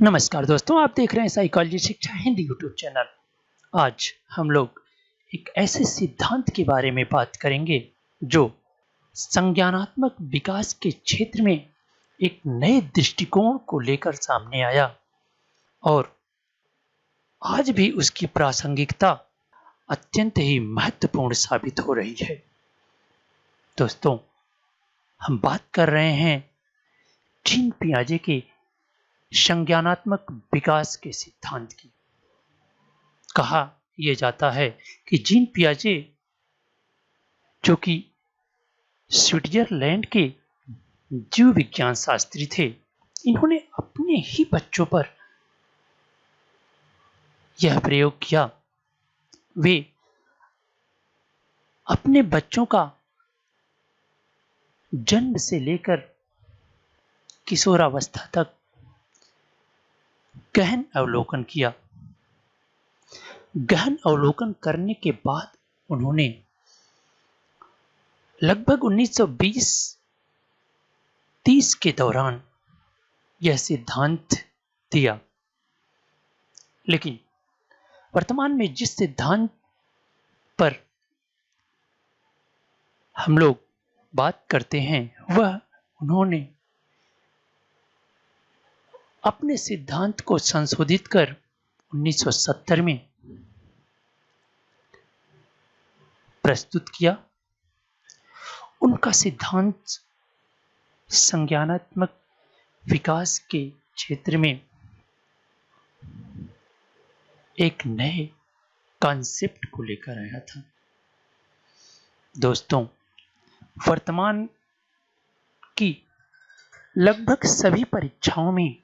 नमस्कार दोस्तों, आप देख रहे हैं साइकोलॉजी शिक्षा हिंदी यूट्यूब चैनल। आज हम लोग एक ऐसे सिद्धांत के बारे में बात करेंगे जो संज्ञानात्मक विकास के क्षेत्र में एक नए दृष्टिकोण को लेकर सामने आया और आज भी उसकी प्रासंगिकता अत्यंत ही महत्वपूर्ण साबित हो रही है। दोस्तों, हम बात कर रहे हैं जीन पियाजे के संज्ञानात्मक विकास के सिद्धांत की। कहा यह जाता है कि जीन पियाजे, जो कि स्विट्जरलैंड के जीव विज्ञान शास्त्री थे, इन्होंने अपने ही बच्चों पर यह प्रयोग किया। वे अपने बच्चों का जन्म से लेकर किशोरावस्था तक गहन अवलोकन किया। गहन अवलोकन करने के बाद उन्होंने लगभग 1920-30 के दौरान यह सिद्धांत दिया। लेकिन वर्तमान में जिस सिद्धांत पर हम लोग बात करते हैं, वह उन्होंने अपने सिद्धांत को संशोधित कर 1970 में प्रस्तुत किया। उनका सिद्धांत संज्ञानात्मक विकास के क्षेत्र में एक नए कॉन्सेप्ट को लेकर आया था। दोस्तों, वर्तमान की लगभग सभी परीक्षाओं में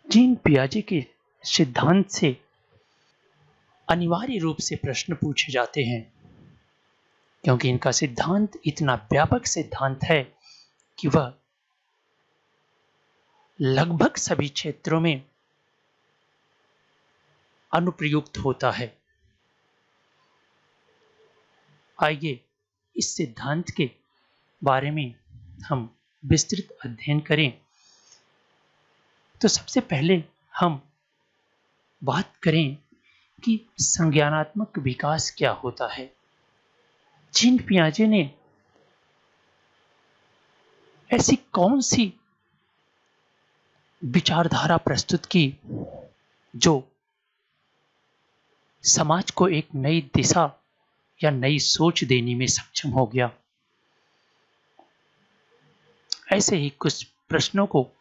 जीन पियाजे के सिद्धांत से अनिवार्य रूप से प्रश्न पूछे जाते हैं, क्योंकि इनका सिद्धांत इतना व्यापक सिद्धांत है कि वह लगभग सभी क्षेत्रों में अनुप्रयुक्त होता है। आइए इस सिद्धांत के बारे में हम विस्तृत अध्ययन करें। तो सबसे पहले हम बात करें कि संज्ञानात्मक विकास क्या होता है। जीन पियाजे ने ऐसी कौन सी विचारधारा प्रस्तुत की जो समाज को एक नई दिशा या नई सोच देने में सक्षम हो गया। ऐसे ही कुछ प्रश्नों को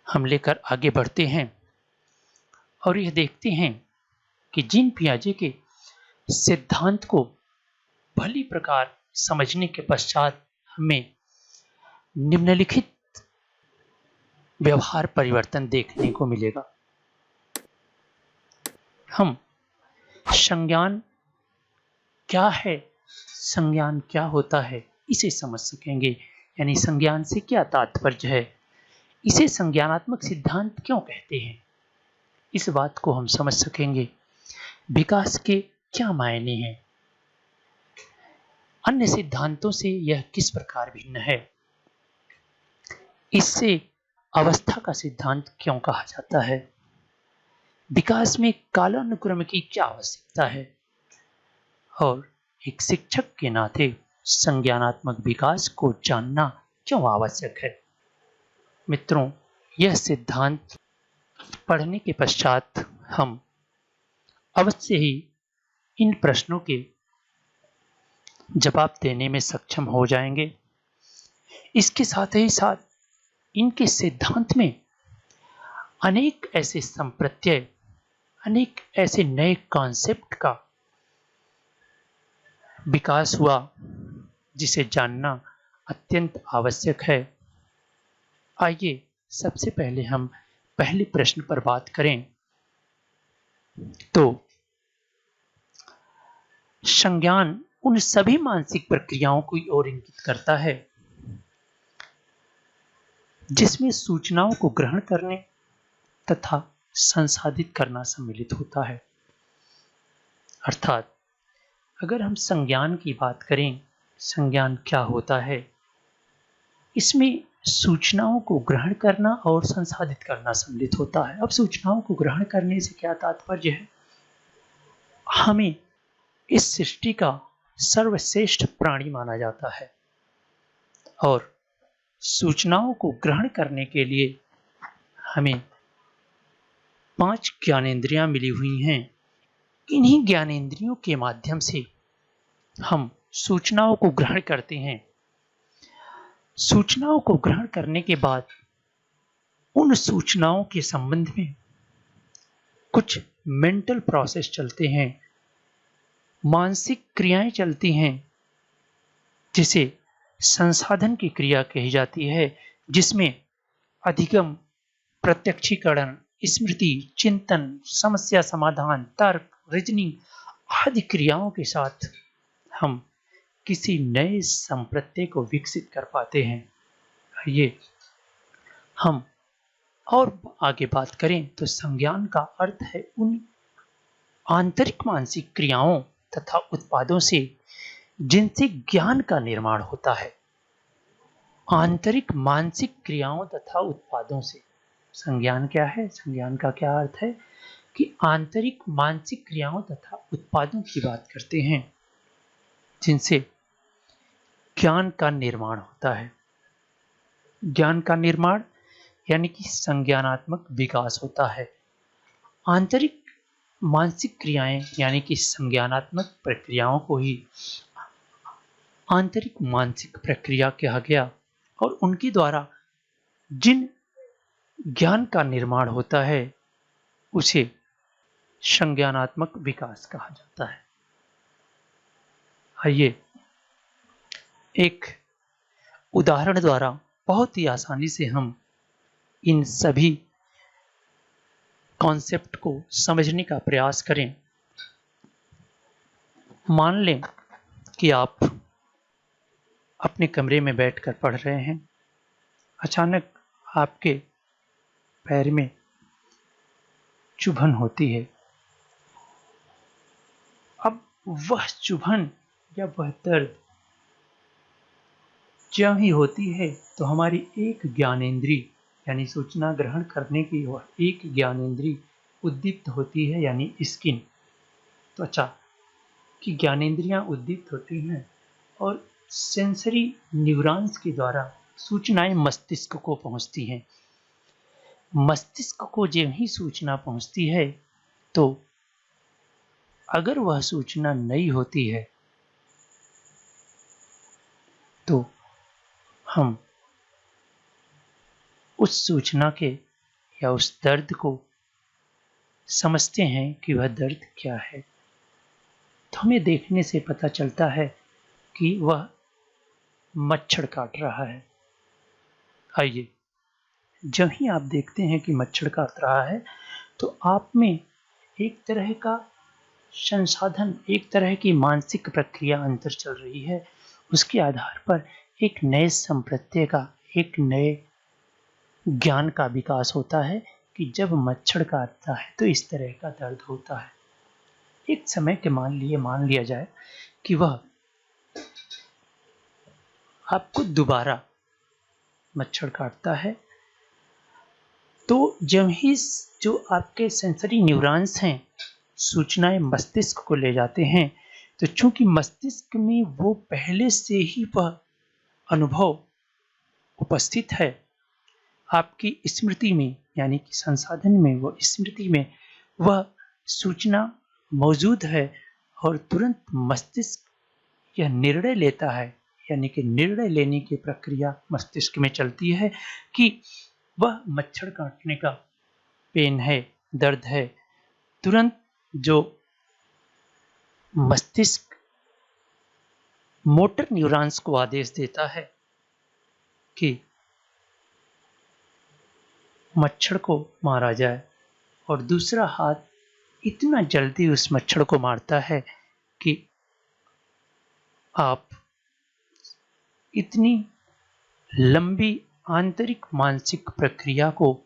हम लेकर आगे बढ़ते हैं और यह देखते हैं कि जीन पियाजे के सिद्धांत को भली प्रकार समझने के पश्चात हमें निम्नलिखित व्यवहार परिवर्तन देखने को मिलेगा। हम संज्ञान क्या है, संज्ञान क्या होता है, इसे समझ सकेंगे। यानी संज्ञान से क्या तात्पर्य है, इसे संज्ञानात्मक सिद्धांत क्यों कहते हैं, इस बात को हम समझ सकेंगे। विकास के क्या मायने हैं, अन्य सिद्धांतों से यह किस प्रकार भिन्न है, इससे अवस्था का सिद्धांत क्यों कहा जाता है, विकास में कालानुक्रम की क्या आवश्यकता है, और एक शिक्षक के नाते संज्ञानात्मक विकास को जानना क्यों आवश्यक है। मित्रों, यह सिद्धांत पढ़ने के पश्चात हम अवश्य ही इन प्रश्नों के जवाब देने में सक्षम हो जाएंगे। इसके साथ ही साथ इनके सिद्धांत में अनेक ऐसे संप्रत्यय, अनेक ऐसे नए कॉन्सेप्ट का विकास हुआ जिसे जानना अत्यंत आवश्यक है। आइए सबसे पहले हम पहले प्रश्न पर बात करें तो संज्ञान उन सभी मानसिक प्रक्रियाओं की ओर इंगित करता है जिसमें सूचनाओं को ग्रहण करने तथा संसाधित करना सम्मिलित होता है। अर्थात अगर हम संज्ञान की बात करें, संज्ञान क्या होता है, इसमें सूचनाओं को ग्रहण करना और संसाधित करना सम्मिलित होता है। अब सूचनाओं को ग्रहण करने से क्या तात्पर्य है? हमें इस सृष्टि का सर्वश्रेष्ठ प्राणी माना जाता है और सूचनाओं को ग्रहण करने के लिए हमें 5 ज्ञानेंद्रियां मिली हुई हैं। इन्हीं ज्ञानेंद्रियों के माध्यम से हम सूचनाओं को ग्रहण करते हैं। सूचनाओं को ग्रहण करने के बाद उन सूचनाओं के संबंध में कुछ मेंटल प्रोसेस चलते हैं, मानसिक क्रियाएं चलती हैं, जिसे संसाधन की क्रिया कही जाती है, जिसमें अधिगम, प्रत्यक्षीकरण, स्मृति, चिंतन, समस्या समाधान, तर्क, रीजनिंग आदि क्रियाओं के साथ हम किसी नए संप्रत्यय को विकसित कर पाते हैं। ये हम और आगे बात करें तो संज्ञान का अर्थ है उन आंतरिक मानसिक क्रियाओं तथा उत्पादों से जिनसे ज्ञान का निर्माण होता है। आंतरिक मानसिक क्रियाओं तथा उत्पादों से संज्ञान क्या है? संज्ञान का क्या अर्थ है कि आंतरिक मानसिक क्रियाओं तथा उत्पादों की बात करते हैं जिनसे ज्ञान का निर्माण होता है। ज्ञान का निर्माण यानी कि संज्ञानात्मक विकास होता है। आंतरिक मानसिक क्रियाएं यानी कि संज्ञानात्मक प्रक्रियाओं को ही आंतरिक मानसिक प्रक्रिया कहा गया और उनके द्वारा जिन ज्ञान का निर्माण होता है उसे संज्ञानात्मक विकास कहा जाता है। आइए एक उदाहरण द्वारा बहुत ही आसानी से हम इन सभी कॉन्सेप्ट को समझने का प्रयास करें। मान लें कि आप अपने कमरे में बैठकर पढ़ रहे हैं, अचानक आपके पैर में चुभन होती है। अब वह चुभन या वह दर्द जब ही होती है तो हमारी एक ज्ञानेंद्री यानी सूचना ग्रहण करने की वह एक ज्ञानेंद्री उद्दीप्त होती है यानी स्किन, त्वचा की ज्ञानेंद्रियां उद्दीप्त होती हैं और सेंसरी न्यूरॉन्स के द्वारा सूचनाएं मस्तिष्क को पहुंचती हैं। मस्तिष्क को जब ही सूचना पहुंचती है तो अगर वह सूचना नई होती है तो हम उस सूचना के या उस दर्द को समझते हैं कि वह दर्द क्या है। तो हमें देखने से पता चलता है कि वह मच्छर काट रहा है। आइए, जब ही आप देखते हैं कि मच्छर काट रहा है तो आप में एक तरह का संसाधन, एक तरह की मानसिक प्रक्रिया अंदर चल रही है। उसके आधार पर एक नए संप्रत्यय का, एक नए ज्ञान का विकास होता है कि जब मच्छर काटता है तो इस तरह का दर्द होता है। एक समय के मान लिया जाए कि वह आपको दोबारा मच्छर काटता है, तो जब ही जो आपके सेंसरी न्यूरॉन्स हैं सूचनाएं मस्तिष्क को ले जाते हैं, तो चूंकि मस्तिष्क में वो पहले से ही वह अनुभव उपस्थित है, आपकी स्मृति में यानी कि संसाधन में, वो स्मृति में वह सूचना मौजूद है और तुरंत मस्तिष्क यह निर्णय लेता है यानी कि निर्णय लेने की प्रक्रिया मस्तिष्क में चलती है कि वह मच्छर काटने का पेन है, दर्द है। तुरंत जो मस्तिष्क मोटर न्यूरॉन्स को आदेश देता है कि मच्छर को मारा जाए और दूसरा हाथ इतना जल्दी उस मच्छर को मारता है कि आप इतनी लंबी आंतरिक मानसिक प्रक्रिया को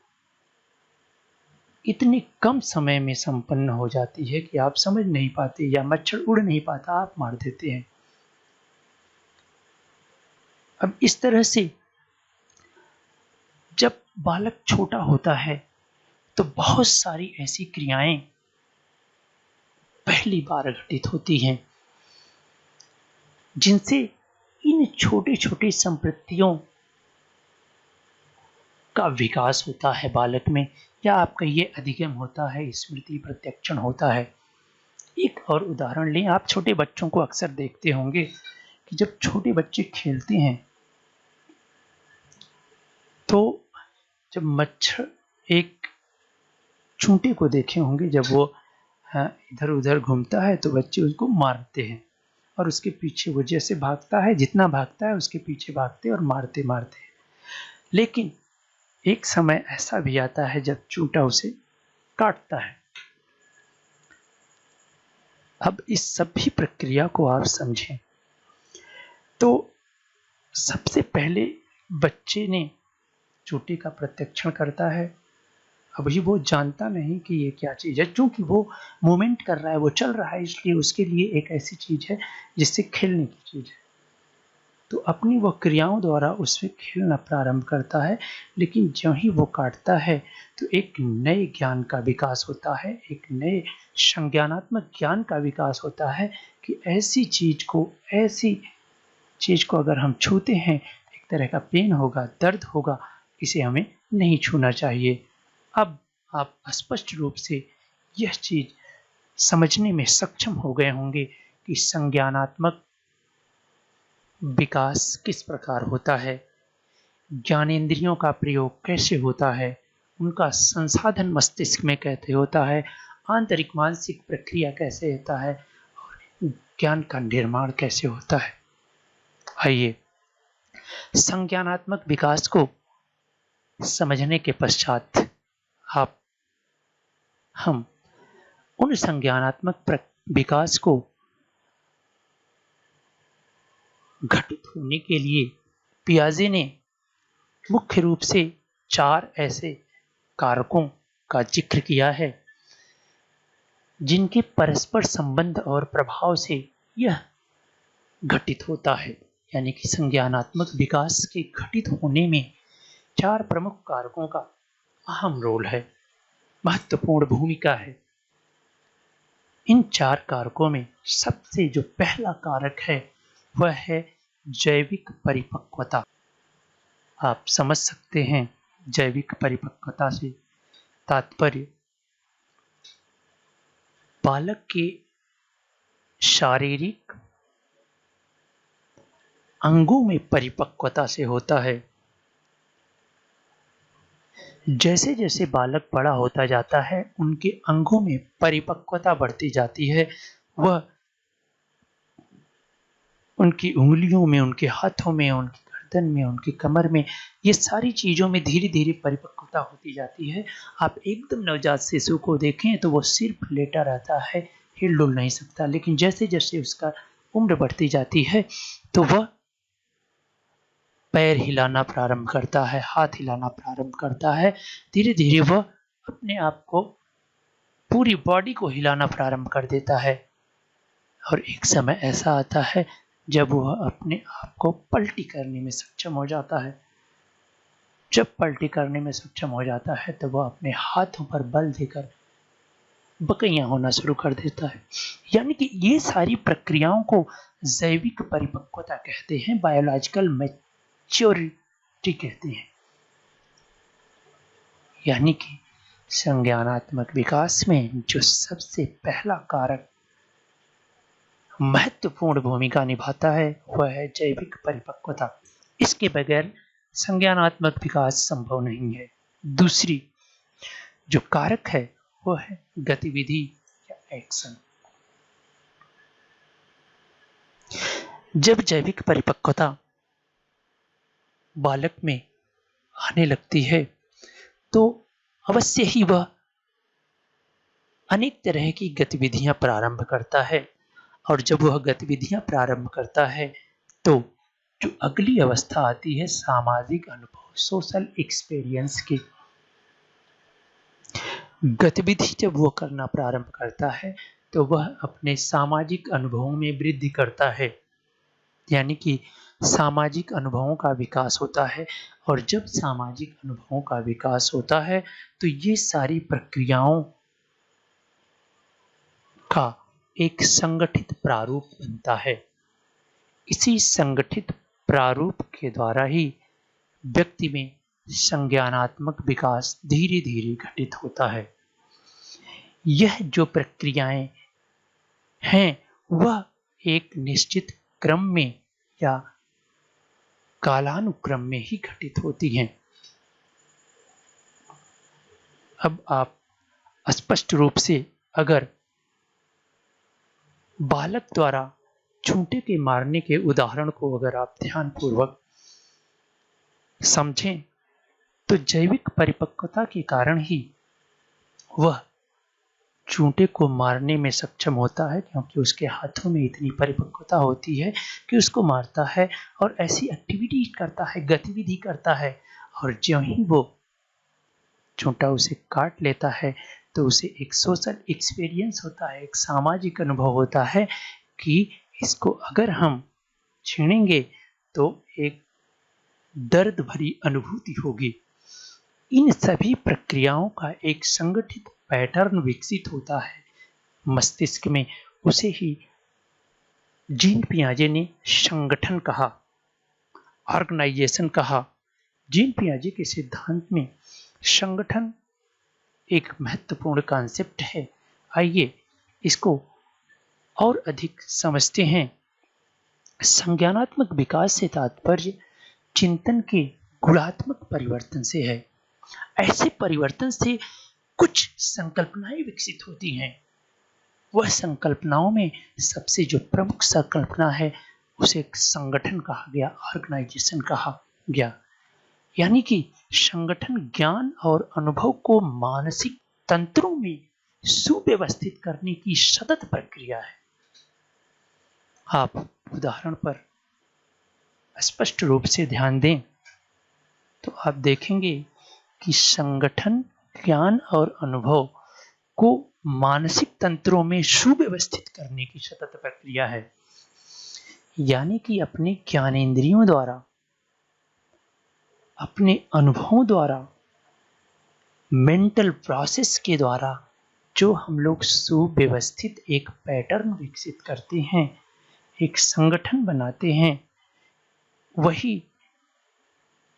इतने कम समय में संपन्न हो जाती है कि आप समझ नहीं पाते या मच्छर उड़ नहीं पाता, आप मार देते हैं। अब इस तरह से जब बालक छोटा होता है तो बहुत सारी ऐसी क्रियाएं पहली बार घटित होती हैं जिनसे इन छोटे छोटे संपत्तियों का विकास होता है बालक में, या आप कहिए अधिगम होता है, स्मृति प्रत्यक्षण होता है। एक और उदाहरण लें, आप छोटे बच्चों को अक्सर देखते होंगे कि जब छोटे बच्चे खेलते हैं तो जब मच्छर एक चूंटे को देखे होंगे, जब वो इधर उधर घूमता है तो बच्चे उसको मारते हैं और उसके पीछे वो जैसे भागता है, जितना भागता है उसके पीछे भागते और मारते मारते। लेकिन एक समय ऐसा भी आता है जब चूंटा उसे काटता है। अब इस सभी प्रक्रिया को आप समझें तो सबसे पहले बच्चे ने चोटी का प्रत्यक्षण करता है। अभी वो जानता नहीं कि ये क्या चीज़ है, क्योंकि वो मूवमेंट कर रहा है, वो चल रहा है, इसलिए उसके लिए एक ऐसी चीज़ है जिससे खेलने की चीज़ है। तो अपनी वो क्रियाओं द्वारा उसमें खेलना प्रारंभ करता है। लेकिन जब ही वो काटता है तो एक नए ज्ञान का विकास होता है, एक नए संज्ञानात्मक ज्ञान का विकास होता है कि ऐसी चीज़ को अगर हम छूते हैं एक तरह का पेन होगा, दर्द होगा, इसे हमें नहीं छूना चाहिए। अब आप स्पष्ट रूप से यह चीज़ समझने में सक्षम हो गए होंगे कि संज्ञानात्मक विकास किस प्रकार होता है, ज्ञानेंद्रियों का प्रयोग कैसे होता है, उनका संसाधन मस्तिष्क में कैसे होता है, आंतरिक मानसिक प्रक्रिया कैसे होता है और ज्ञान का निर्माण कैसे होता है। आइए संज्ञानात्मक विकास को समझने के पश्चात हम उन संज्ञानात्मक विकास को घटित होने के लिए पियाजे ने मुख्य रूप से 4 ऐसे कारकों का जिक्र किया है जिनके परस्पर संबंध और प्रभाव से यह घटित होता है। यानी कि संज्ञानात्मक विकास के घटित होने में 4 प्रमुख कारकों का अहम रोल है, महत्वपूर्ण भूमिका है। इन 4 कारकों में सबसे जो पहला कारक है वह है जैविक परिपक्वता। आप समझ सकते हैं जैविक परिपक्वता से तात्पर्य बालक के शारीरिक अंगों में परिपक्वता से होता है। जैसे जैसे बालक बड़ा होता जाता है उनके अंगों में परिपक्वता बढ़ती जाती है। वह उनकी उंगलियों में, उनके हाथों में, उनकी गर्दन में, उनकी कमर में, ये सारी चीज़ों में धीरे धीरे परिपक्वता होती जाती है। आप एकदम नवजात शिशु को देखें तो वो सिर्फ लेटा रहता है, हिल डुल नहीं सकता। लेकिन जैसे जैसे उसका उम्र बढ़ती जाती है तो वह पैर हिलाना प्रारंभ करता है, हाथ हिलाना प्रारंभ करता है। धीरे धीरे वह अपने आप को, पूरी बॉडी को हिलाना प्रारंभ कर देता है। और एक समय ऐसा आता है जब वह अपने आप को पलटी करने में सक्षम हो जाता है। जब पलटी करने में सक्षम हो जाता है तो वह अपने हाथों पर बल देकर बकैया होना शुरू कर देता है। यानी कि ये सारी प्रक्रियाओं को जैविक परिपक्वता कहते हैं, बायोलॉजिकल मैच्योरिटी कहते हैं। यानी कि संज्ञानात्मक विकास में जो सबसे पहला कारक महत्वपूर्ण भूमिका निभाता है वह है जैविक परिपक्वता। इसके बगैर संज्ञानात्मक विकास संभव नहीं है। दूसरी जो कारक है वो है गतिविधि या एक्शन। जब जैविक परिपक्वता बालक में आने लगती है तो अवश्य ही वह अनेक तरह की गतिविधियां प्रारंभ करता है। और जब वह गतिविधियां प्रारंभ करता है तो जो अगली अवस्था आती है सामाजिक अनुभव, सोशल एक्सपीरियंस की गतिविधि जब वह करना प्रारंभ करता है तो वह अपने सामाजिक अनुभवों में वृद्धि करता है। यानी कि सामाजिक अनुभवों का विकास होता है। और जब सामाजिक अनुभवों का विकास होता है तो ये सारी प्रक्रियाओं का एक संगठित प्रारूप बनता है। इसी संगठित प्रारूप के द्वारा ही व्यक्ति में संज्ञानात्मक विकास धीरे धीरे घटित होता है। यह जो प्रक्रियाएं हैं वह एक निश्चित क्रम में या कालानुक्रम में ही घटित होती हैं। अब आप स्पष्ट रूप से अगर बालक द्वारा चूंटे के मारने के उदाहरण को अगर आप ध्यानपूर्वक समझें तो जैविक परिपक्वता के कारण ही वह चूंटे को मारने में सक्षम होता है, क्योंकि उसके हाथों में इतनी परिपक्वता होती है कि उसको मारता है और ऐसी एक्टिविटी करता है, गतिविधि करता है। और ज्यों ही वो चूंटा उसे काट लेता है तो उसे एक सोशल एक्सपीरियंस होता है, एक सामाजिक अनुभव होता है कि इसको अगर हम छीनेंगे तो एक दर्द भरी अनुभूति होगी। इन सभी प्रक्रियाओं का एक संगठित पैटर्न विकसित होता है मस्तिष्क में। उसे ही जीन पियाजे ने संगठन कहा, ऑर्गेनाइजेशन कहा। जीन पियाजे के सिद्धांत में संगठन एक महत्वपूर्ण कॉन्सेप्ट है। आइए इसको और अधिक समझते हैं। संज्ञानात्मक विकास से तात्पर्य चिंतन के गुणात्मक परिवर्तन से है। ऐसे परिवर्तन से कुछ संकल्पनाएं विकसित होती हैं। वह संकल्पनाओं में सबसे जो प्रमुख संकल्पना है उसे संगठन कहा गया, ऑर्गेनाइजेशन कहा गया। यानी कि संगठन ज्ञान और अनुभव को मानसिक तंत्रों में सुव्यवस्थित करने की सतत प्रक्रिया है। आप उदाहरण पर स्पष्ट रूप से ध्यान दें तो आप देखेंगे कि संगठन ज्ञान और अनुभव को मानसिक तंत्रों में सुव्यवस्थित करने की सतत प्रक्रिया है। यानी कि अपने ज्ञानेंद्रियों द्वारा, अपने अनुभवों द्वारा, मेंटल प्रोसेस के द्वारा जो हम लोग सुव्यवस्थित एक पैटर्न विकसित करते हैं, एक संगठन बनाते हैं, वही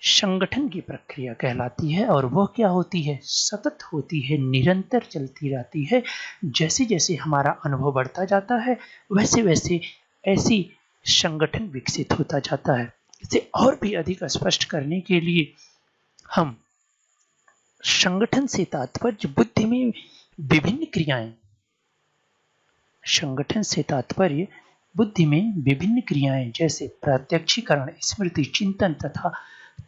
संगठन की प्रक्रिया कहलाती है। और वह क्या होती है? सतत होती है, निरंतर चलती रहती है। जैसे जैसे हमारा अनुभव बढ़ता जाता है वैसे वैसे ऐसी संगठन विकसित होता जाता है। इसे और भी अधिक स्पष्ट करने के लिए हम संगठन से तात्पर्य बुद्धि में विभिन्न क्रियाएं, संगठन से तात्पर्य बुद्धि में विभिन्न क्रियाएं जैसे प्रत्यक्षीकरण, स्मृति, चिंतन तथा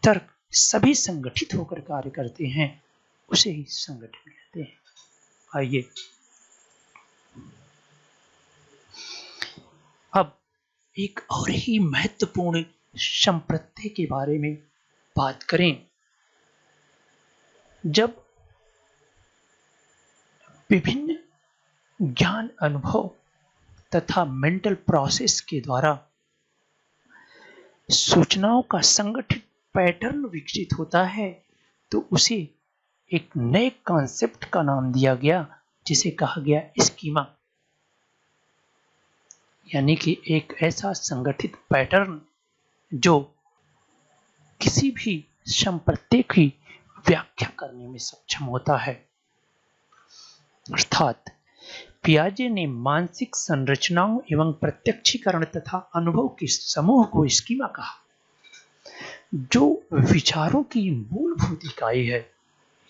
तर्क सभी संगठित होकर कार्य करते हैं, उसे ही संगठन कहते हैं। आइए अब एक और ही महत्वपूर्ण संप्रत्यय के बारे में बात करें। जब विभिन्न ज्ञान, अनुभव तथा मेंटल प्रोसेस के द्वारा सूचनाओं का संगठित पैटर्न विकसित होता है तो उसे एक नए कॉन्सेप्ट का नाम दिया गया जिसे कहा गया स्कीमा। यानी कि एक ऐसा संगठित पैटर्न जो किसी भी संप्रत्यय की व्याख्या करने में सक्षम होता है। अर्थात पियाजे ने मानसिक संरचनाओं एवं प्रत्यक्षीकरण तथा अनुभव के समूह को स्कीमा कहा, जो विचारों की मूलभूत इकाई है।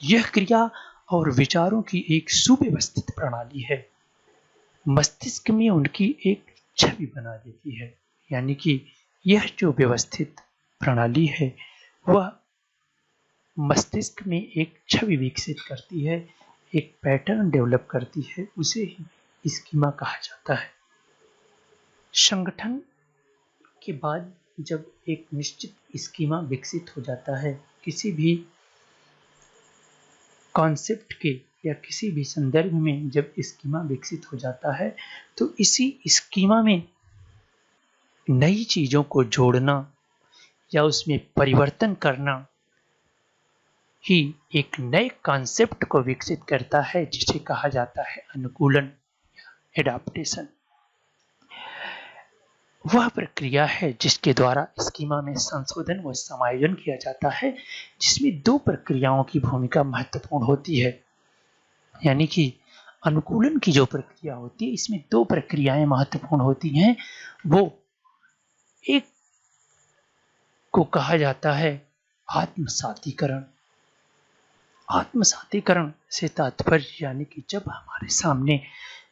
यह क्रिया और विचारों की एक सुव्यवस्थित प्रणाली है, मस्तिष्क में उनकी एक छवि बना देती है। यानी कि यह जो व्यवस्थित प्रणाली है वह मस्तिष्क में एक छवि विकसित करती है, एक पैटर्न डेवलप करती है, उसे ही स्कीमा कहा जाता है। संगठन के बाद जब एक निश्चित स्कीमा विकसित हो जाता है, किसी भी कॉन्सेप्ट के या किसी भी संदर्भ में जब स्कीमा विकसित हो जाता है तो इसी स्कीमा में नई चीजों को जोड़ना, या उसमें परिवर्तन करना ही एक नए कॉन्सेप्ट को विकसित करता है, जिसे कहा जाता है अनुकूलन, एडाप्टेशन। वह प्रक्रिया है जिसके द्वारा स्कीमा में संशोधन व समायोजन किया जाता है, जिसमें दो प्रक्रियाओं की भूमिका महत्वपूर्ण होती है। यानी कि अनुकूलन की जो प्रक्रिया होती है, इसमें दो प्रक्रियाएं महत्वपूर्ण होती हैं। वो एक को कहा जाता है आत्मसातीकरण। आत्मसातीकरण से तात्पर्य यानी कि जब हमारे सामने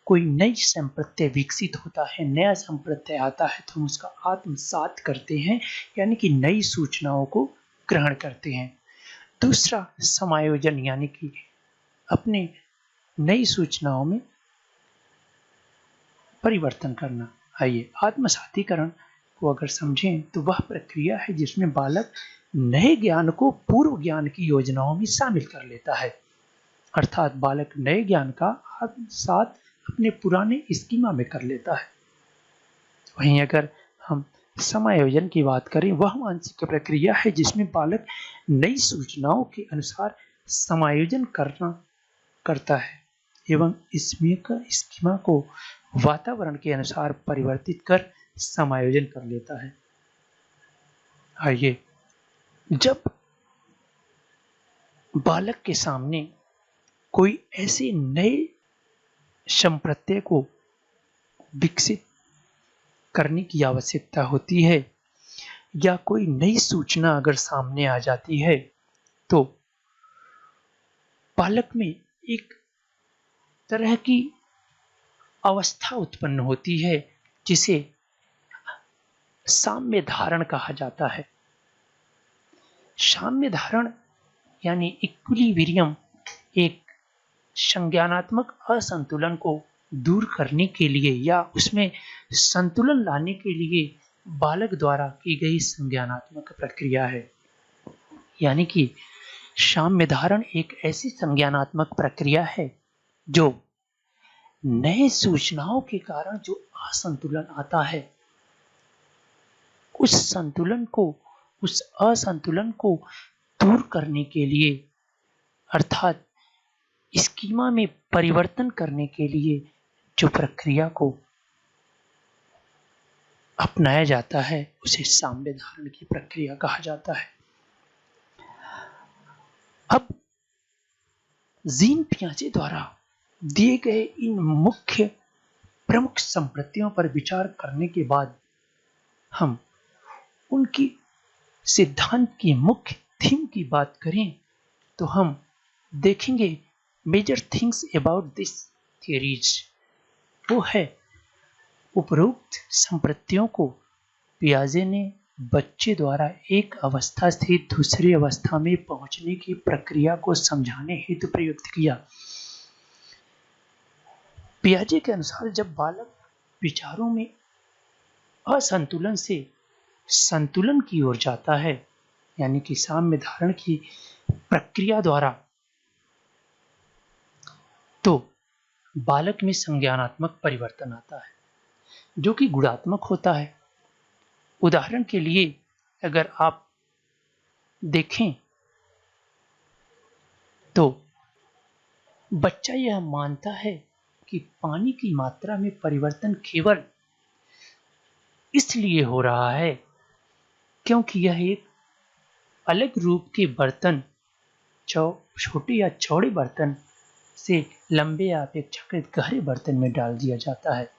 कोई नई संप्रत्यय विकसित होता है, नया संप्रत्यय आता है, तो हम उसका आत्मसात करते हैं, यानी कि नई सूचनाओं को ग्रहण करते हैं। दूसरा समायोजन, यानी कि अपने नई सूचनाओं में परिवर्तन करना। आइए आत्मसातीकरण को अगर समझें तो वह प्रक्रिया है जिसमें बालक नए ज्ञान को पूर्व ज्ञान की योजनाओं में शामिल कर लेता है। अर्थात बालक नए ज्ञान का आत्मसात अपने पुराने स्कीमा में कर लेता है। वहीं अगर हम समायोजन की बात करें, वह मानसिक प्रक्रिया है जिसमें बालक नई सूचनाओं के अनुसार समायोजन करता है एवं स्कीमा को वातावरण के अनुसार परिवर्तित कर समायोजन कर लेता है। आइए, जब बालक के सामने कोई ऐसे नए संप्रत्यय को विकसित करने की आवश्यकता होती है या कोई नई सूचना अगर सामने आ जाती है, तो बालक में एक तरह की अवस्था उत्पन्न होती है जिसे साम्य धारण कहा जाता है। साम्य धारण यानी इक्विलिब्रियम एक संज्ञानात्मक असंतुलन को दूर करने के लिए या उसमें संतुलन लाने के लिए बालक द्वारा की गई संज्ञानात्मक प्रक्रिया है। यानी कि साम्य धारण एक ऐसी संज्ञानात्मक प्रक्रिया है जो नए सूचनाओं के कारण जो असंतुलन आता है, उस असंतुलन को दूर करने के लिए, अर्थात स्कीमा में परिवर्तन करने के लिए जो प्रक्रिया को अपनाया जाता है, उसे साम्य धारण की प्रक्रिया कहा जाता है। अब जीन पियाजे द्वारा दिए गए इन मुख्य प्रमुख संप्रत्ययों पर विचार करने के बाद हम उनकी सिद्धांत की मुख्य थीम की बात करें तो हम देखेंगे major things about this theories. वो है उपरोक्त संप्रत्ययों को पियाजे ने बच्चे द्वारा एक अवस्था से दूसरी अवस्था में पहुंचने की प्रक्रिया को समझाने हेतु प्रयुक्त किया। पियाजे के अनुसार जब बालक विचारों में असंतुलन से संतुलन की ओर जाता है, यानी कि साम्य धारण की प्रक्रिया द्वारा, तो बालक में संज्ञानात्मक परिवर्तन आता है जो कि गुणात्मक होता है। उदाहरण के लिए अगर आप देखें तो बच्चा यह मानता है कि पानी की मात्रा में परिवर्तन केवल इसलिए हो रहा है क्योंकि यह एक अलग रूप के बर्तन, छोटे या चौड़े बर्तन से लंबे या अपेक्षाकृत गहरे बर्तन में डाल दिया जाता है।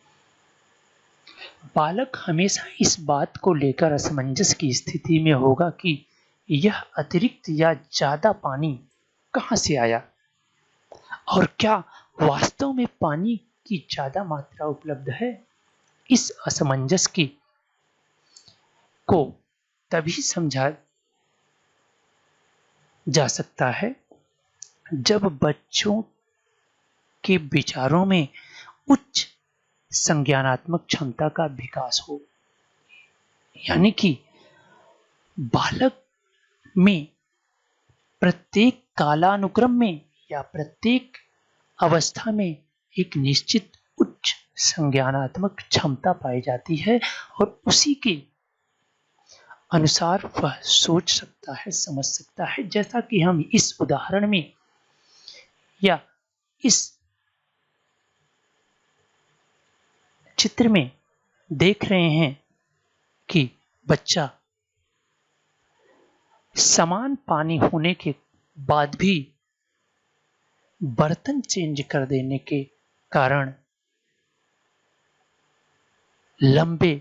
बालक हमेशा इस बात को लेकर असमंजस की स्थिति में होगा कि यह अतिरिक्त या ज्यादा पानी कहां से आया और क्या वास्तव में पानी की ज्यादा मात्रा उपलब्ध है। इस असमंजस को तभी समझा जा सकता है जब बच्चों के विचारों में उच्च संज्ञानात्मक क्षमता का विकास हो। यानी कि बालक में प्रत्येक कालानुक्रम में या प्रत्येक अवस्था में एक निश्चित उच्च संज्ञानात्मक क्षमता पाई जाती है और उसी के अनुसार वह सोच सकता है, समझ सकता है। जैसा कि हम इस उदाहरण में या इस चित्र में देख रहे हैं कि बच्चा समान पानी होने के बाद भी बर्तन चेंज कर देने के कारण लंबे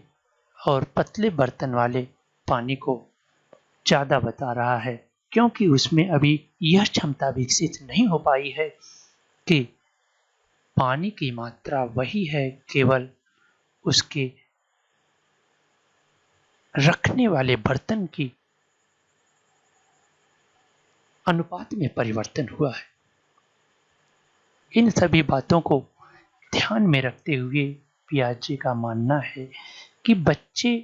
और पतले बर्तन वाले पानी को ज्यादा बता रहा है, क्योंकि उसमें अभी यह क्षमता विकसित नहीं हो पाई है कि पानी की मात्रा वही है, केवल उसके रखने वाले बर्तन की अनुपात में परिवर्तन हुआ है। इन सभी बातों को ध्यान में रखते हुए पियाजे का मानना है कि बच्चे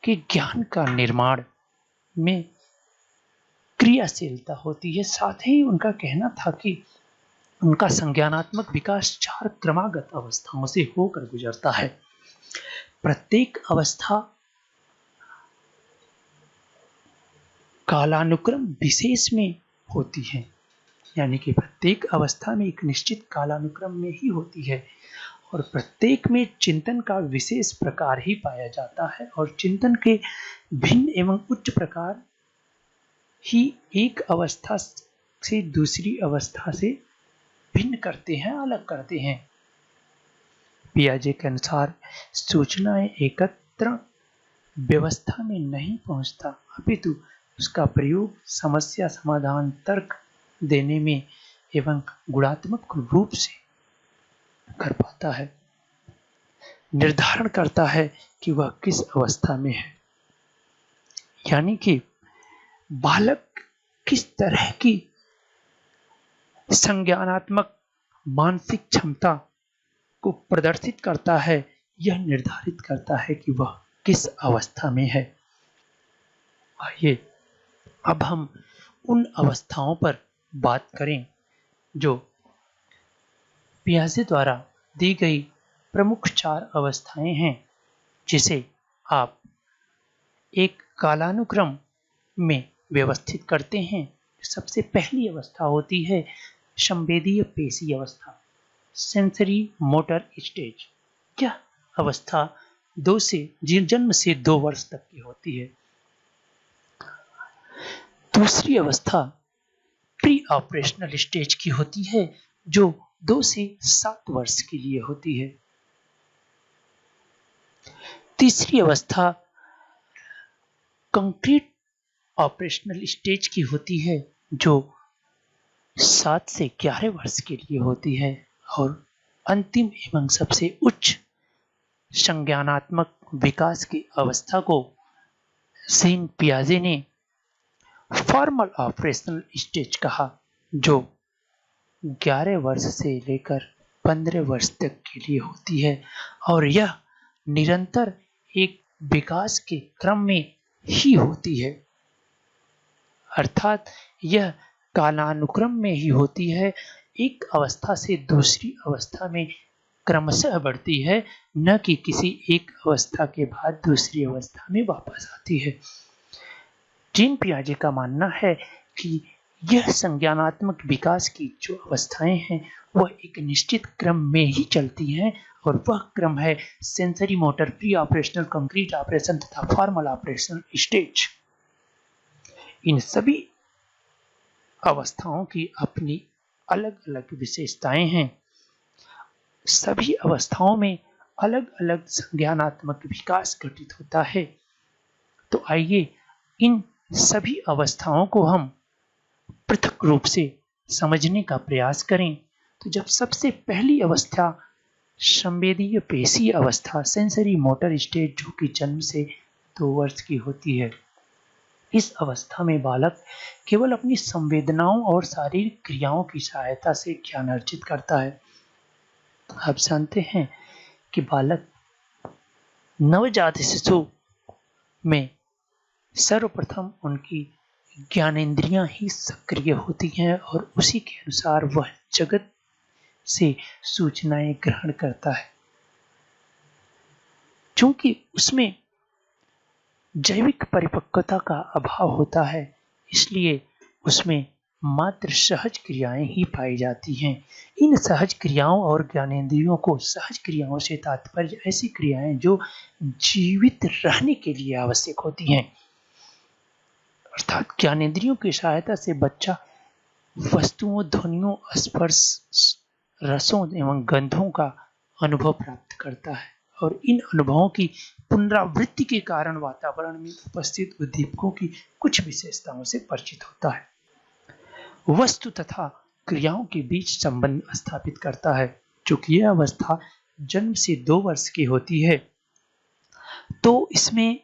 के ज्ञान का निर्माण में क्रियाशीलता होती है। साथ ही उनका कहना था कि उनका संज्ञानात्मक विकास 4 क्रमागत अवस्थाओं से होकर गुजरता है। प्रत्येक अवस्था कालानुक्रम विशेष में होती है, यानी कि प्रत्येक अवस्था में एक निश्चित कालानुक्रम में ही होती है और प्रत्येक में चिंतन का विशेष प्रकार ही पाया जाता है और चिंतन के भिन्न एवं उच्च प्रकार ही एक अवस्था से दूसरी अवस्था से भिन्न करते हैं, अलग करते हैं। पियाजे के अनुसार सूचनाएं एकत्र व्यवस्था में नहीं पहुंचता, अपितु उसका प्रयोग समस्या समाधान तर्क देने में एवं गुणात्मक रूप से कर पाता है, निर्धारण करता है कि वह किस अवस्था में है। यानी कि बालक किस तरह की संज्ञानात्मक मानसिक क्षमता को प्रदर्शित करता है, यह निर्धारित करता है कि वह किस अवस्था में है। आइए अब हम उन अवस्थाओं पर बात करें जो पियाजे द्वारा दी गई प्रमुख 4 अवस्थाएं हैं, जिसे आप एक कालानुक्रम में व्यवस्थित करते हैं। सबसे पहली अवस्था होती है संवेदीय पेशी अवस्था, सेंसरी मोटर स्टेज। यह अवस्था जन्म से 2 वर्ष तक की होती है। दूसरी अवस्था प्री ऑपरेशनल स्टेज की होती है, जो 2 से 7 वर्ष के लिए होती है। तीसरी अवस्था कंक्रीट ऑपरेशनल स्टेज की होती है, जो 7 से 11 वर्ष के लिए होती है। और अंतिम एवं सबसे उच्च संज्ञानात्मक विकास की अवस्था को जीन पियाजे ने फॉर्मल ऑपरेशनल स्टेज कहा, जो 11 वर्ष से लेकर 15 वर्ष तक के लिए होती है और यह निरंतर एक विकास के क्रम में ही होती है, अर्थात यह कालानुक्रम में ही होती है, एक अवस्था से दूसरी अवस्था में क्रमशः बढ़ती है, न कि किसी एक अवस्था के बाद दूसरी अवस्था में वापस आती है। जीन पियाजे का मानना है कि यह संज्ञानात्मक विकास की जो अवस्थाएं हैं वह एक निश्चित क्रम में ही चलती हैं और वह क्रम है sensory motor, pre operational, concrete operation तथा फॉर्मल ऑपरेशनल स्टेज। इन सभी अवस्थाओं की अपनी अलग अलग विशेषताएं हैं। सभी अवस्थाओं में अलग अलग संज्ञानात्मक विकास घटित होता है। तो आइए इन सभी अवस्थाओं को हम पृथक रूप से समझने का प्रयास करें। तो जब सबसे पहली अवस्था संवेदीय पेशी अवस्था, सेंसरी मोटर स्टेज, जो कि जन्म से 2 वर्ष की होती है, इस अवस्था में बालक केवल अपनी संवेदनाओं और शारीरिक क्रियाओं की सहायता से ज्ञान अर्जित करता है। आप जानते हैं कि बालक नवजात शिशु में सर्वप्रथम उनकी ज्ञानेंद्रियां ही सक्रिय होती हैं और उसी के अनुसार वह जगत से सूचनाएं ग्रहण करता है। चूंकि उसमें जैविक परिपक्वता का अभाव होता है, इसलिए उसमें मात्र सहज क्रियाएं ही पाई जाती हैं। इन सहज क्रियाओं और ज्ञानेंद्रियों को सहज क्रियाओं से तात्पर्य ऐसी क्रियाएं जो जीवित रहने के लिए आवश्यक होती हैं। अर्थात ज्ञानेंद्रियों की सहायता से बच्चा वस्तुओं, ध्वनियों, स्पर्श, रसों एवं गंधों का अनुभव प्राप्त करता है और इन अनुभवों की पुनरावृत्ति के कारण वातावरण में उपस्थित उद्दीपकों की कुछ विशेषताओं से परिचित होता है। वस्तु तथा क्रियाओं के बीच संबंध स्थापित करता है। चूंकि यह अवस्था जन्म से 2 वर्ष की होती है, तो इसमें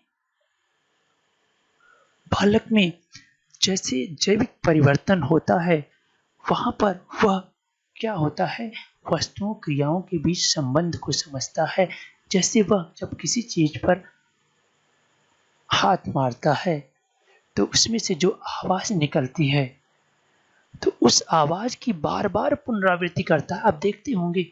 बालक में जैसे जैविक परिवर्तन होता है, वहां पर वह क्या होता है, वस्तुओं, क्रियाओं के बीच संबंध को समझता है। जैसे वह जब किसी चीज पर हाथ मारता है तो उसमें से जो आवाज निकलती है, तो उस आवाज की बार बार पुनरावृत्ति करता है। आप देखते होंगे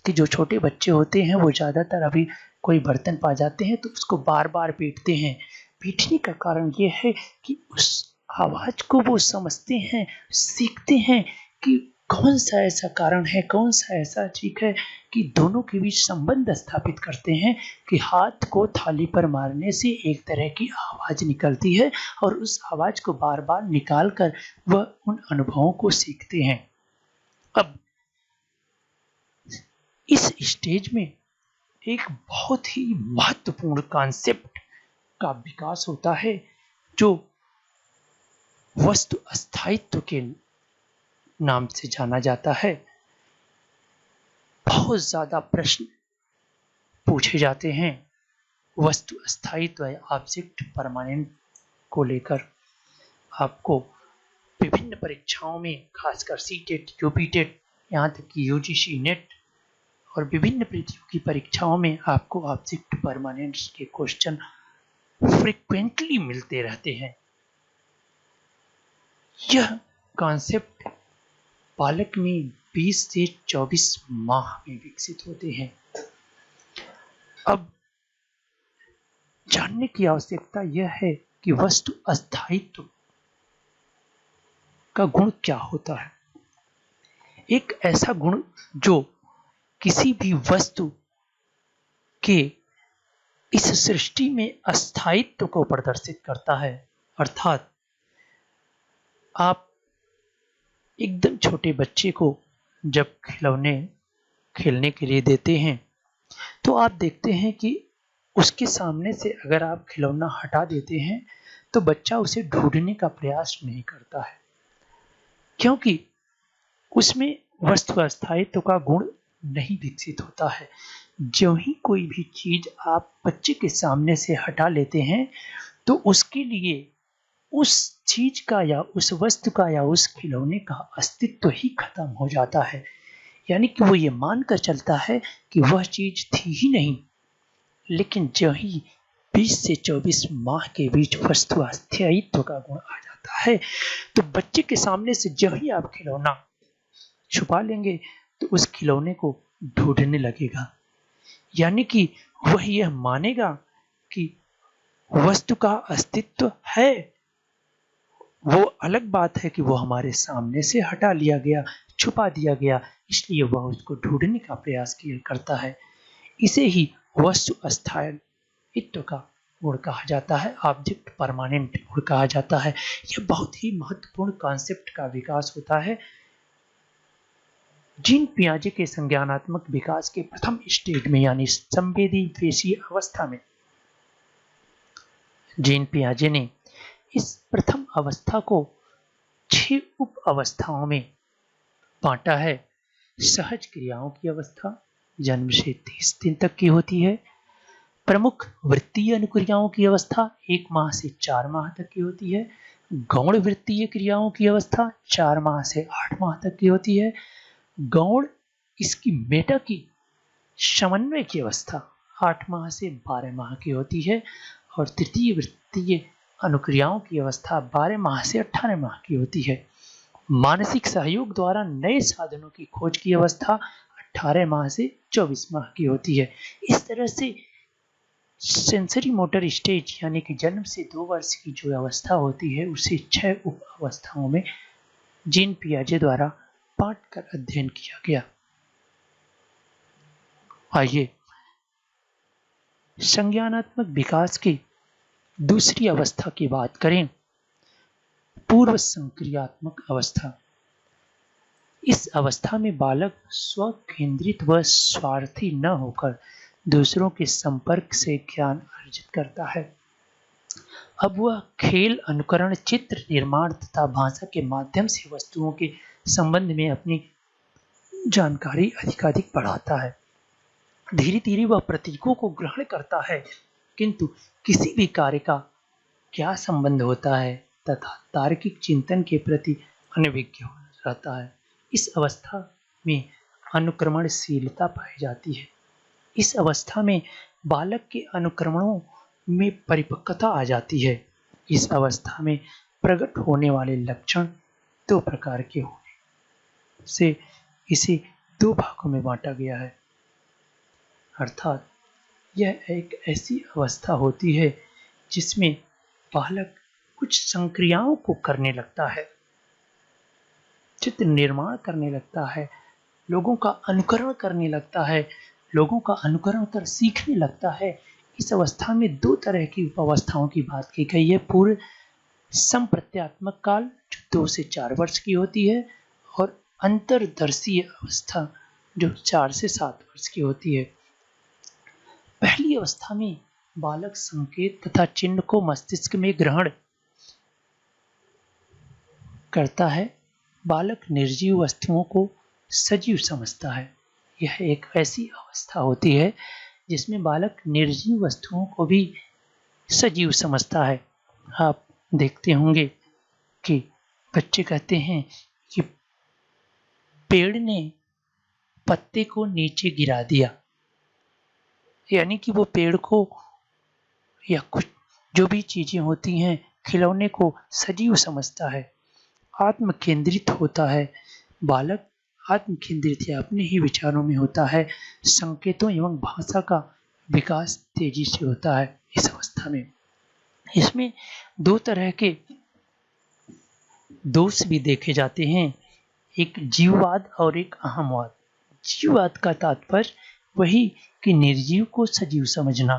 कि जो छोटे बच्चे होते हैं वो ज्यादातर अभी कोई बर्तन पा जाते हैं तो उसको बार बार पीटते हैं। पीटने का कारण ये है कि उस आवाज को वो समझते हैं, सीखते हैं कि कौन सा ऐसा कारण है, कौन सा ऐसा चीज है कि दोनों के बीच संबंध स्थापित करते हैं कि हाथ को थाली पर मारने से एक तरह की आवाज निकलती है और उस आवाज को बार बार निकाल कर वह उन अनुभवों को सीखते हैं। अब इस स्टेज में एक बहुत ही महत्वपूर्ण कॉन्सेप्ट का विकास होता है जो वस्तु अस्थायित्व के नाम से जाना जाता है। बहुत ज्यादा प्रश्न पूछे जाते हैं वस्तु अस्थायित्व या ऑब्जेक्ट परमानेंट को लेकर। आपको विभिन्न परीक्षाओं में, खासकर सीटेट, यूपीटेट, यहाँ तक कि यूजीसी नेट और विभिन्न प्रतियोगी परीक्षाओं में आपको ऑब्जेक्ट परमानेंट्स के क्वेश्चन फ्रीक्वेंटली मिलते रहते हैं। यह कॉन्सेप्ट बालक में 20 से 24 माह में विकसित होते हैं। अब जानने की आवश्यकता यह है कि वस्तु अस्थायित्व का गुण क्या होता है। एक ऐसा गुण जो किसी भी वस्तु के इस सृष्टि में अस्थायित्व को प्रदर्शित करता है। अर्थात आप एकदम छोटे बच्चे को जब खिलौने खेलने के लिए देते हैं तो आप देखते हैं कि उसके सामने से अगर आप खिलौना हटा देते हैं तो बच्चा उसे ढूंढने का प्रयास नहीं करता है, क्योंकि उसमें वस्तु अस्थायित्व का गुण नहीं विकसित होता है। जो ही कोई भी चीज आप बच्चे के सामने से हटा लेते हैं तो उसके लिए उस चीज का या उस वस्तु का या उस खिलौने का अस्तित्व ही खत्म हो जाता है। यानी कि वो ये मानकर चलता है कि वह चीज थी ही नहीं। लेकिन जो ही 20 से 24 माह के बीच वस्तु अस्थायित्व का गुण आ जाता है तो बच्चे के सामने से जो ही आप खिलौना छुपा लेंगे तो उस खिलौने को ढूंढने लगेगा। यानी कि वह यह मानेगा कि वस्तु का अस्तित्व है। वो अलग बात है कि वो हमारे सामने से हटा लिया गया, छुपा दिया गया, इसलिए वह उसको ढूंढने का प्रयास करता है। इसे ही वस्तु अस्थायित्व का गुण कहा जाता है, ऑब्जेक्ट परमानेंट गुण कहा जाता है। यह बहुत ही महत्वपूर्ण कॉन्सेप्ट का विकास होता है। जीन पियाजे के संज्ञानात्मक विकास के प्रथम स्टेज में यानी संवेदी पेशीय अवस्था में जीन पियाजे ने इस प्रथम अवस्था को 6 उप अवस्थाओं में बांटा है। सहज क्रियाओं की अवस्था जन्म से 30 दिन तक की होती है। प्रमुख वृत्तीय अनुक्रियाओं की अवस्था 1 माह से 4 माह तक की होती है। गौण वृत्तीय क्रियाओं की अवस्था 4 माह से 8 माह तक की होती है। गौण इसकी मेटा की समन्वय की अवस्था 8 माह से 12 माह की होती है और तृतीय वृत्तीय अनुक्रियाओं की अवस्था 12 माह से 18 माह की होती है। मानसिक सहयोग द्वारा नए साधनों की खोज की अवस्था 18 माह से 24 माह की होती है। इस तरह से सेंसरी मोटर स्टेज यानी कि जन्म से 2 वर्ष की जो अवस्था होती है उसे 6 उप अवस्थाओं में जीन पियाजे द्वारा बांट कर अध्ययन किया गया। आइए संज्ञानात्मक विकास की दूसरी अवस्था की बात करें, पूर्व संक्रियात्मक अवस्था। इस अवस्था में बालक स्व केंद्रित व स्वार्थी न होकर दूसरों के संपर्क से ज्ञान अर्जित करता है। अब वह खेल, अनुकरण, चित्र निर्माण तथा भाषा के माध्यम से वस्तुओं के संबंध में अपनी जानकारी अधिकाधिक बढ़ाता है। धीरे धीरे वह प्रतीकों को ग्रहण करता है, किंतु किसी भी कार्य का क्या संबंध होता है तथा तार्किक चिंतन के प्रति अनभिज्ञ रहता है। इस अवस्था में अनुक्रमणशीलता पाई जाती है। इस अवस्था में बालक के अनुक्रमणों में परिपक्वता आ जाती है। इस अवस्था में प्रकट होने वाले लक्षण 2 प्रकार के होने से इसे 2 भागों में बांटा गया है। अर्थात यह एक ऐसी अवस्था होती है जिसमें बालक कुछ संक्रियाओं को करने लगता है, चित्र निर्माण करने लगता है, लोगों का अनुकरण करने लगता है, लोगों का अनुकरण कर सीखने लगता है। इस अवस्था में 2 तरह की उपावस्थाओं की बात की गई है। पूर्व संप्रत्यात्मक काल जो 2 से 4 वर्ष की होती है और अंतरदर्शीय अवस्था जो 4 से 7 वर्ष की होती है। पहली अवस्था में बालक संकेत तथा चिन्ह को मस्तिष्क में ग्रहण करता है। बालक निर्जीव वस्तुओं को सजीव समझता है। यह एक ऐसी अवस्था होती है जिसमें बालक निर्जीव वस्तुओं को भी सजीव समझता है। आप देखते होंगे कि बच्चे कहते हैं कि पेड़ ने पत्ते को नीचे गिरा दिया, यानी कि वो पेड़ को या कुछ जो भी चीजें होती हैं, खिलौने को सजीव समझता है, आत्म केंद्रित होता है। बालक आत्म केंद्रित या अपने ही विचारों में होता है। संकेतों एवं भाषा का विकास तेजी से होता है इस अवस्था में। इसमें 2 तरह के दोष भी देखे जाते हैं, एक जीववाद और एक अहमवाद। जीववाद का तात्पर्य वही कि निर्जीव को सजीव समझना,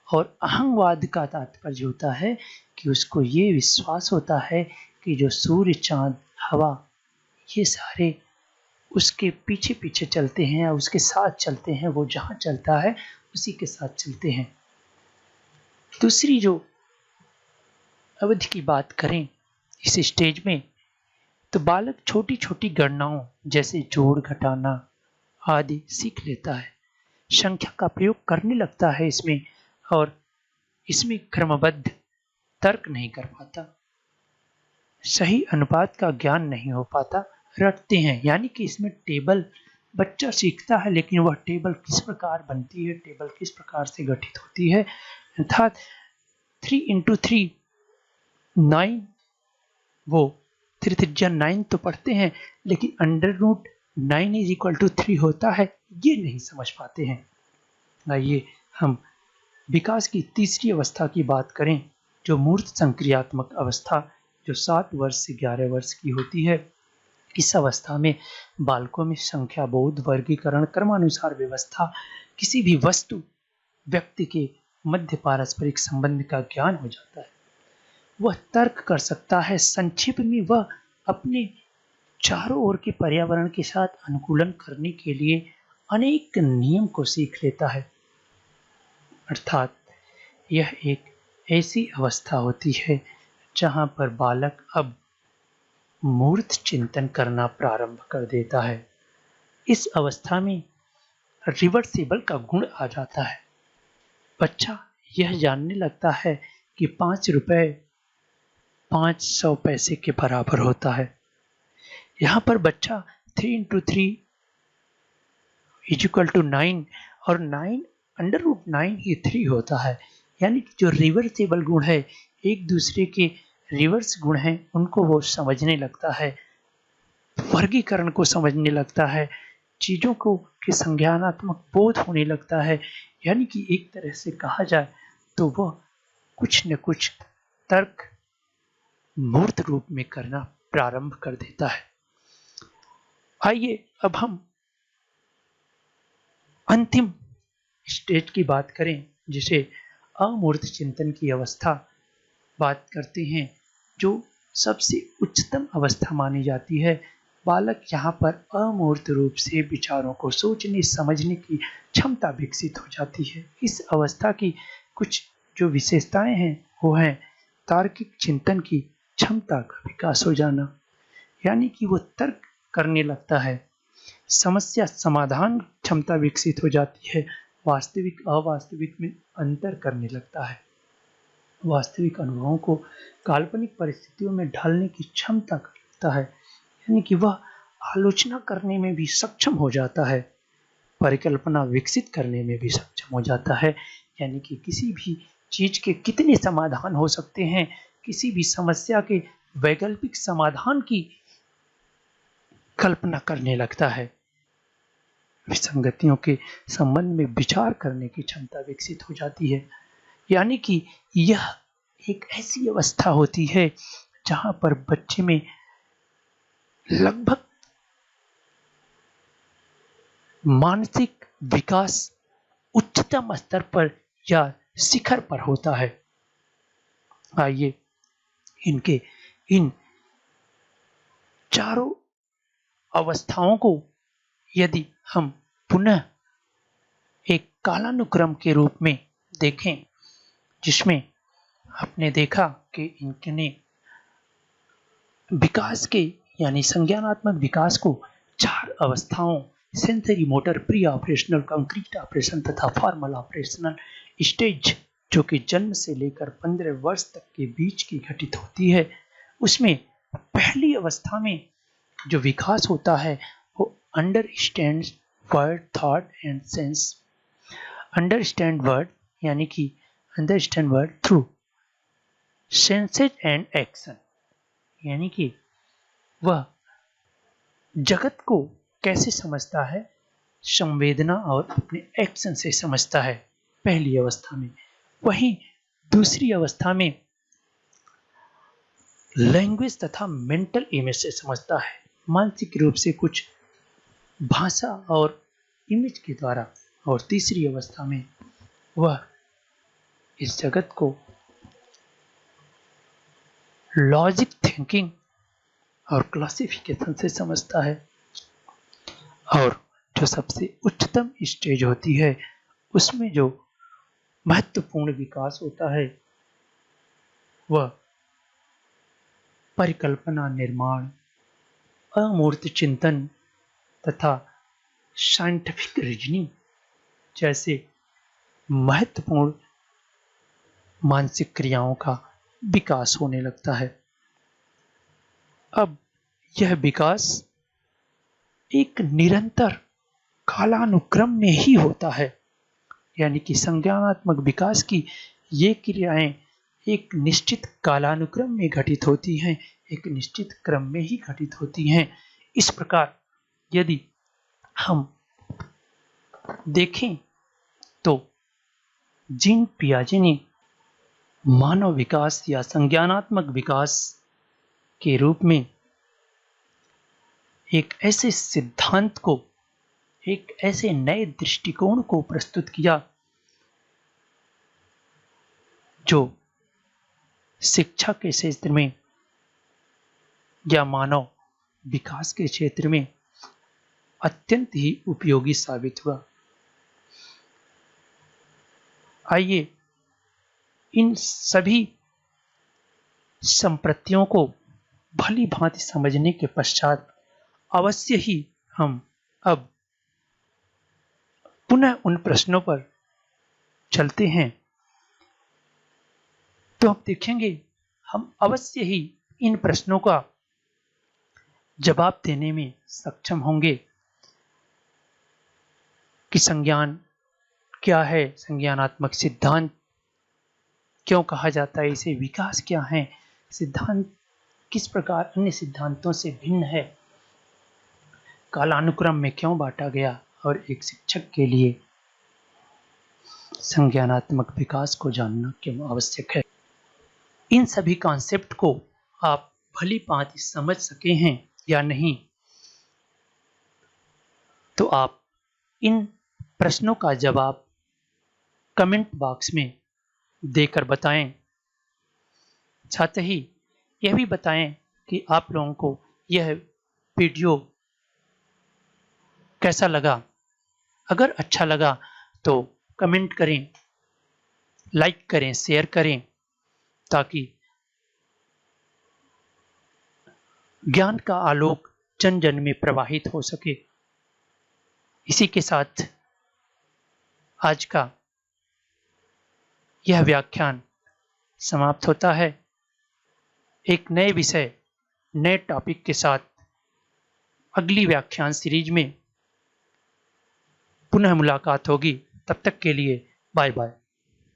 और अहंवाद का तात्पर्य होता है कि उसको ये विश्वास होता है कि जो सूर्य, चांद, हवा ये सारे उसके पीछे पीछे चलते हैं, उसके साथ चलते हैं, वो जहाँ चलता है उसी के साथ चलते हैं। दूसरी जो अवधि की बात करें इस स्टेज में, तो बालक छोटी छोटी गणनाओं जैसे जोड़, घटाना आदि सीख लेता है। संख्या का प्रयोग करने लगता है इसमें, और इसमें क्रमबद्ध तर्क नहीं कर पाता, सही अनुपात का ज्ञान नहीं हो पाता, रटते हैं। यानी कि इसमें टेबल बच्चा सीखता है, लेकिन वह टेबल किस प्रकार बनती है, टेबल किस प्रकार से गठित होती है, अर्थात 3 into 3 9, वो 3 9 तो पढ़ते हैं, लेकिन √9 = 3 होता है, ये नहीं समझ पाते हैं। आइए हम विकास की तीसरी अवस्था की बात करें, जो मूर्त संक्रियात्मक अवस्था जो 7 वर्ष से 11 वर्ष की होती है। इस अवस्था में बालकों में संख्या बोध, वर्गीकरण, क्रमानुसार व्यवस्था, किसी भी वस्तु व्यक्ति के मध्य पारस्परिक संबंध का ज्ञान हो जाता है। वह तर्क कर सकता है। संक्षेप में वह अपने चारों ओर के पर्यावरण के साथ अनुकूलन करने के लिए अनेक नियम को सीख लेता है। अर्थात यह एक ऐसी अवस्था होती है जहां पर बालक अब मूर्त चिंतन करना प्रारंभ कर देता है। इस अवस्था में रिवर्सिबल का गुण आ जाता है। बच्चा यह जानने लगता है कि 5 रुपए 500 पैसे के बराबर होता है। यहाँ पर बच्चा 3 into 3 = 9 और 9 √9 ही 3 होता है। यानी कि जो रिवर्सिबल गुण है, एक दूसरे के रिवर्स गुण हैं, उनको वो समझने लगता है, वर्गीकरण को समझने लगता है, चीज़ों को फिर संज्ञानात्मक बोध होने लगता है, यानी कि एक तरह से कहा जाए तो वह कुछ न कुछ तर्क मूर्त रूप में करना प्रारंभ कर देता है। आइए अब हम अंतिम स्टेज की बात करें, जिसे अमूर्त चिंतन की अवस्था बात करते हैं, जो सबसे उच्चतम अवस्था मानी जाती है। बालक यहाँ पर अमूर्त रूप से विचारों को सोचने समझने की क्षमता विकसित हो जाती है। इस अवस्था की कुछ जो विशेषताएं हैं वो हैं तार्किक चिंतन की क्षमता का विकास हो जाना, यानी कि वो तर्क करने लगता है। समस्या समाधान क्षमता विकसित हो जाती है। वास्तविक अवास्तविक में अंतर करने लगता है। वास्तविक अनुभवों को काल्पनिक परिस्थितियों में ढालने की क्षमता रखता है, यानी कि वह आलोचना करने में भी सक्षम हो जाता है, परिकल्पना विकसित करने में भी सक्षम हो जाता है, यानी कि किसी भी चीज के कितने समाधान हो सकते हैं, किसी भी समस्या के वैकल्पिक समाधान की कल्पना करने लगता है। विसंगतियों के संबंध में विचार करने की क्षमता विकसित हो जाती है, यानी कि यह एक ऐसी अवस्था होती है जहां पर बच्चे में लगभग मानसिक विकास उच्चतम स्तर पर या शिखर पर होता है। आइए इन चारों अवस्थाओं को यदि हम पुनः एक कालानुक्रम के रूप में देखें, जिसमें आपने देखा कि इनके विकास के यानी संज्ञानात्मक विकास को 4 अवस्थाओं sensory motor pre operational concrete operation तथा फॉर्मल ऑपरेशनल स्टेज जो कि जन्म से लेकर 15 वर्ष तक के बीच की घटित होती है, उसमें पहली अवस्था में जो विकास होता है वो understand word thought and sense. Understand word यानी कि understand word through senses and action, यानी कि वह जगत को कैसे समझता है, संवेदना और अपने एक्शन से समझता है पहली अवस्था में। वहीं दूसरी अवस्था में लैंग्वेज तथा मेंटल इमेज से समझता है, मानसिक रूप से कुछ भाषा और इमेज के द्वारा। और तीसरी अवस्था में वह इस जगत को लॉजिक थिंकिंग और क्लासिफिकेशन से समझता है। और जो सबसे उच्चतम स्टेज होती है उसमें जो महत्वपूर्ण विकास होता है वह परिकल्पना निर्माण, अमूर्त चिंतन तथा साइंटिफिक रीजनिंग जैसे महत्वपूर्ण मानसिक क्रियाओं का विकास होने लगता है। अब यह विकास एक निरंतर कालानुक्रम में ही होता है, यानी कि संज्ञानात्मक विकास की ये क्रियाएं एक निश्चित कालानुक्रम में घटित होती हैं, एक निश्चित क्रम में ही घटित होती हैं। इस प्रकार यदि हम देखें तो जीन पियाजे ने मानव विकास या संज्ञानात्मक विकास के रूप में एक ऐसे सिद्धांत को, एक ऐसे नए दृष्टिकोण को प्रस्तुत किया जो शिक्षा के क्षेत्र में या मानव विकास के क्षेत्र में अत्यंत ही उपयोगी साबित हुआ। आइए इन सभी संप्रतियों को भली भांति समझने के पश्चात अवश्य ही हम अब पुनः उन प्रश्नों पर चलते हैं, तो हम देखेंगे हम अवश्य ही इन प्रश्नों का जवाब देने में सक्षम होंगे कि संज्ञान क्या है, संज्ञानात्मक सिद्धांत क्यों कहा जाता है, इसे विकास क्या है, सिद्धांत किस प्रकार अन्य सिद्धांतों से भिन्न है, कालानुक्रम में क्यों बांटा गया और एक शिक्षक के लिए संज्ञानात्मक विकास को जानना क्यों आवश्यक है। इन सभी कॉन्सेप्ट को आप भली भांति समझ सके हैं या नहीं, तो आप इन प्रश्नों का जवाब कमेंट बॉक्स में देकर बताएं। साथ ही यह भी बताएं कि आप लोगों को यह वीडियो कैसा लगा। अगर अच्छा लगा तो कमेंट करें, लाइक करें, शेयर करें, ताकि ज्ञान का आलोक जन जन में प्रवाहित हो सके। इसी के साथ आज का यह व्याख्यान समाप्त होता है। एक नए विषय, नए टॉपिक के साथ अगली व्याख्यान सीरीज में पुनः मुलाकात होगी। तब तक के लिए बाय बाय।